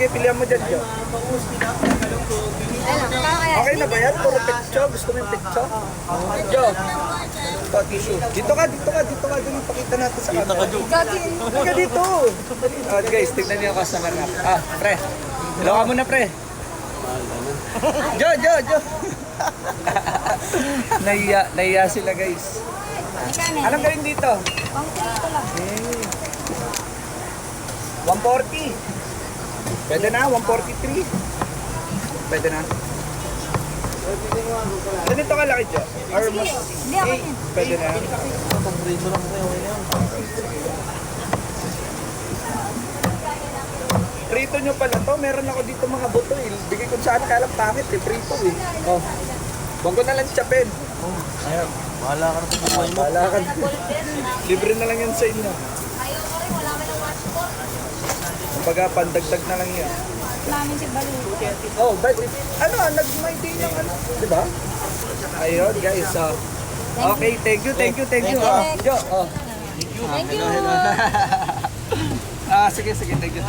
sige, pilihan mo dyan, Jo. Okay na ba yan? Puro picture? Gusto mo yung picture? Jo. Ito, tissue. Dito ka. Dun yung pakita natin sa camera. Dito ka dito. Oh, guys, tignan niyo ang customer na. Pre. Hello ka muna, pre. Jo. Nahiya sila, guys. Anong gawin dito? 140. Pwede na, 143. Pwede na. Ganito kalaki, Jo? Or mas... Hindi ako yun. Pwede na. Prito nyo pala to. Meron ako dito mga buto eh. Bigay ko saan kalang pangit eh. Prito eh. Oh. Huwag ko na lang tsapin. Ayun, bahala ka na sa buhay mo. Wala ka na. Libre na lang yan sa inyo. Kumbaga, pandagdag na lang yan. Namin si Balu. Oh, but ano, nag-my day ng ano, di ba? Ayun, guys. Okay, thank you. Jo, Thank you. sige, thank you.